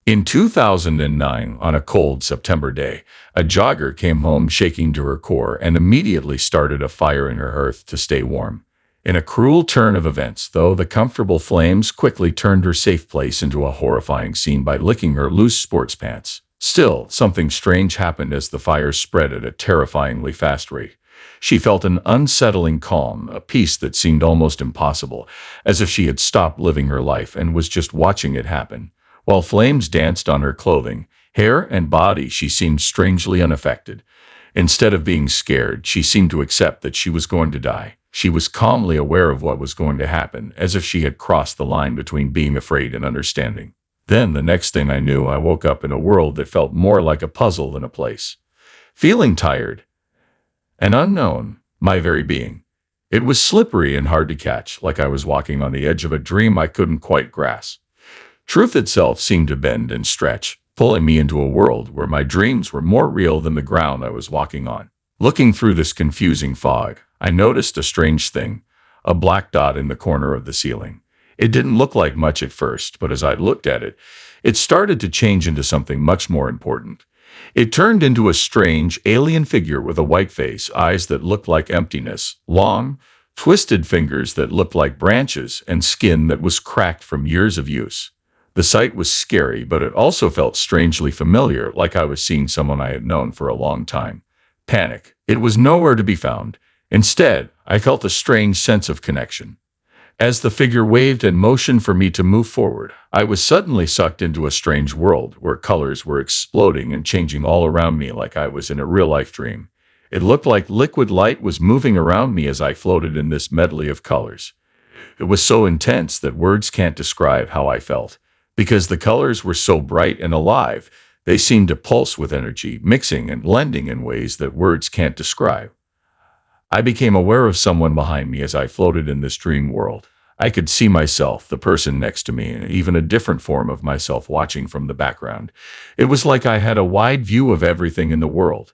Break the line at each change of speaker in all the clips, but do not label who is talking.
In 2009, on a cold September day, a jogger came home shaking to her core and immediately started a fire in her hearth to stay warm. In a cruel turn of events, though, the comfortable flames quickly turned her safe place into a horrifying scene by licking her loose sports pants. Still, something strange happened as the fire spread at a terrifyingly fast rate. She felt an unsettling calm, a peace that seemed almost impossible, as if she had stopped living her life and was just watching it happen. While flames danced on her clothing, hair, and body, she seemed strangely unaffected. Instead of being scared, she seemed to accept that she was going to die. She was calmly aware of what was going to happen, as if she had crossed the line between being afraid and understanding. Then, the next thing I knew, I woke up in a world that felt more like a puzzle than a place. Feeling tired and unknown, my very being. It was slippery and hard to catch, like I was walking on the edge of a dream I couldn't quite grasp. Truth itself seemed to bend and stretch, pulling me into a world where my dreams were more real than the ground I was walking on. Looking through this confusing fog, I noticed a strange thing, a black dot in the corner of the ceiling. It didn't look like much at first, but as I looked at it, it started to change into something much more important. It turned into a strange, alien figure with a white face, eyes that looked like emptiness, long, twisted fingers that looked like branches, and skin that was cracked from years of use. The sight was scary, but it also felt strangely familiar, like I was seeing someone I had known for a long time. Panic. It was nowhere to be found. Instead, I felt a strange sense of connection. As the figure waved and motioned for me to move forward, I was suddenly sucked into a strange world where colors were exploding and changing all around me like I was in a real-life dream. It looked like liquid light was moving around me as I floated in this medley of colors. It was so intense that words can't describe how I felt. Because the colors were so bright and alive, they seemed to pulse with energy, mixing and blending in ways that words can't describe. I became aware of someone behind me as I floated in this dream world. I could see myself, the person next to me, and even a different form of myself watching from the background. It was like I had a wide view of everything in the world.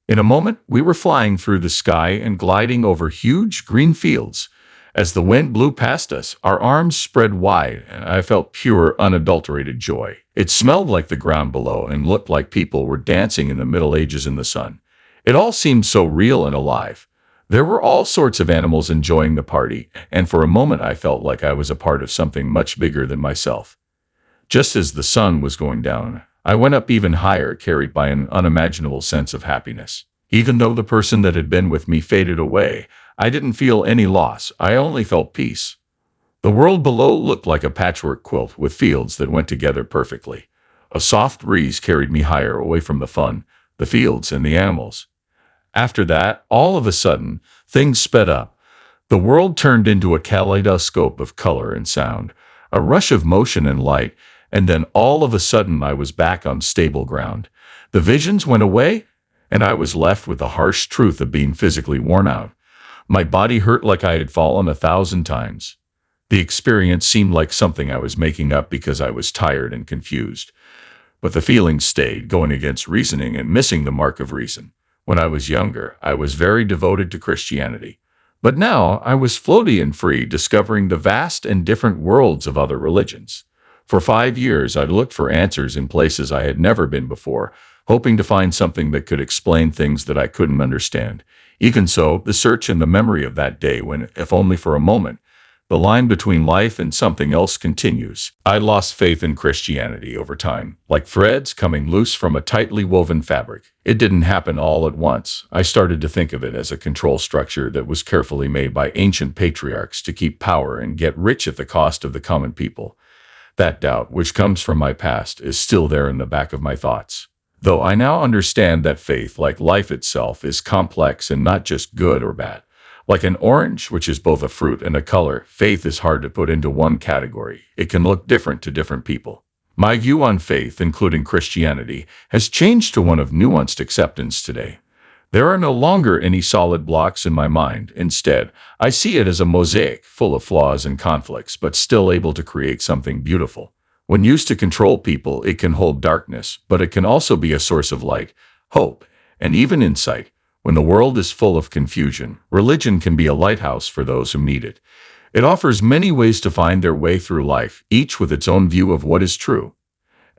In a moment, we were flying through the sky and gliding over huge green fields. As the wind blew past us, our arms spread wide, and I felt pure, unadulterated joy. It smelled like the ground below and looked like people were dancing in the Middle Ages in the sun. It all seemed so real and alive. There were all sorts of animals enjoying the party, and for a moment I felt like I was a part of something much bigger than myself. Just as the sun was going down, I went up even higher, carried by an unimaginable sense of happiness. Even though the person that had been with me faded away, I didn't feel any loss. I only felt peace. The world below looked like a patchwork quilt with fields that went together perfectly. A soft breeze carried me higher away from the fun, the fields, and the animals. After that, all of a sudden, things sped up. The world turned into a kaleidoscope of color and sound, a rush of motion and light, and then all of a sudden I was back on stable ground. The visions went away, and I was left with the harsh truth of being physically worn out. My body hurt like I had fallen 1,000 times. The experience seemed like something I was making up because I was tired and confused. But the feelings stayed, going against reasoning and missing the mark of reason. When I was younger, I was very devoted to Christianity. But now I was floaty and free, discovering the vast and different worlds of other religions. For 5 years, I looked for answers in places I had never been before, hoping to find something that could explain things that I couldn't understand. Even so, the search and the memory of that day when, if only for a moment, the line between life and something else continues. I lost faith in Christianity over time, like threads coming loose from a tightly woven fabric. It didn't happen all at once. I started to think of it as a control structure that was carefully made by ancient patriarchs to keep power and get rich at the cost of the common people. That doubt, which comes from my past, is still there in the back of my thoughts. Though I now understand that faith, like life itself, is complex and not just good or bad. Like an orange, which is both a fruit and a color, faith is hard to put into one category. It can look different to different people. My view on faith, including Christianity, has changed to one of nuanced acceptance today. There are no longer any solid blocks in my mind. Instead, I see it as a mosaic full of flaws and conflicts, but still able to create something beautiful. When used to control people, it can hold darkness, but it can also be a source of light, hope, and even insight. When the world is full of confusion, religion can be a lighthouse for those who need it. It offers many ways to find their way through life, each with its own view of what is true.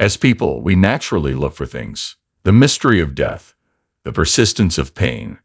As people, we naturally look for things. The mystery of death, the persistence of pain,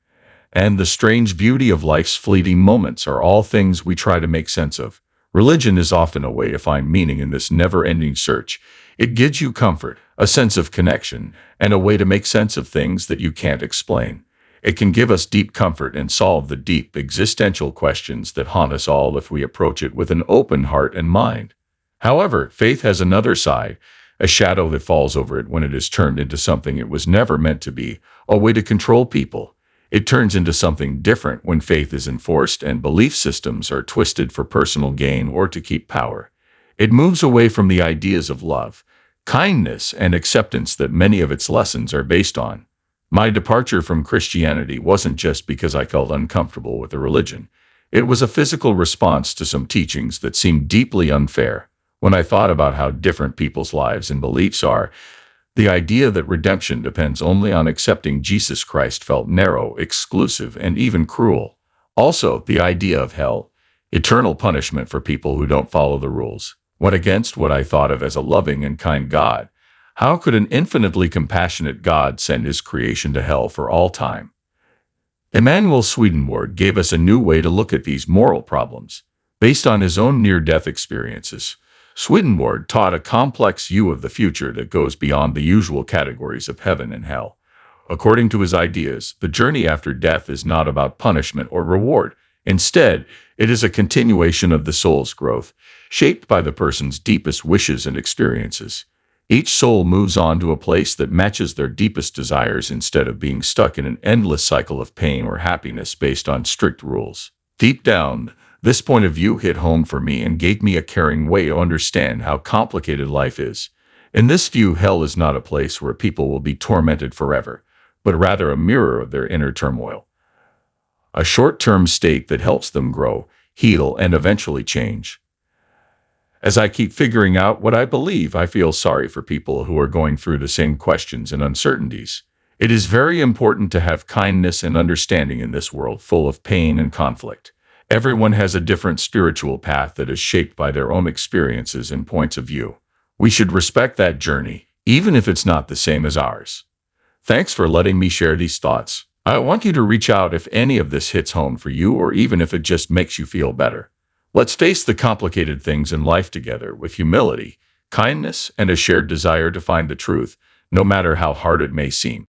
and the strange beauty of life's fleeting moments are all things we try to make sense of. Religion is often a way to find meaning in this never-ending search. It gives you comfort, a sense of connection, and a way to make sense of things that you can't explain. It can give us deep comfort and solve the deep existential questions that haunt us all if we approach it with an open heart and mind. However, faith has another side, a shadow that falls over it when it is turned into something it was never meant to be, a way to control people. It turns into something different when faith is enforced and belief systems are twisted for personal gain or to keep power. It moves away from the ideas of love, kindness, and acceptance that many of its lessons are based on. My departure from Christianity wasn't just because I felt uncomfortable with the religion. It was a physical response to some teachings that seemed deeply unfair. When I thought about how different people's lives and beliefs are, the idea that redemption depends only on accepting Jesus Christ felt narrow, exclusive, and even cruel. Also, the idea of hell, eternal punishment for people who don't follow the rules, went against what I thought of as a loving and kind God. How could an infinitely compassionate God send his creation to hell for all time? Emanuel Swedenborg gave us a new way to look at these moral problems. Based on his own near-death experiences, Swedenborg taught a complex view of the future that goes beyond the usual categories of heaven and hell. According to his ideas, the journey after death is not about punishment or reward. Instead, it is a continuation of the soul's growth, shaped by the person's deepest wishes and experiences. Each soul moves on to a place that matches their deepest desires instead of being stuck in an endless cycle of pain or happiness based on strict rules. Deep down, this point of view hit home for me and gave me a caring way to understand how complicated life is. In this view, hell is not a place where people will be tormented forever, but rather a mirror of their inner turmoil. A short-term state that helps them grow, heal, and eventually change. As I keep figuring out what I believe, I feel sorry for people who are going through the same questions and uncertainties. It is very important to have kindness and understanding in this world full of pain and conflict. Everyone has a different spiritual path that is shaped by their own experiences and points of view. We should respect that journey, even if it's not the same as ours. Thanks for letting me share these thoughts. I want you to reach out if any of this hits home for you or even if it just makes you feel better. Let's face the complicated things in life together with humility, kindness, and a shared desire to find the truth, no matter how hard it may seem.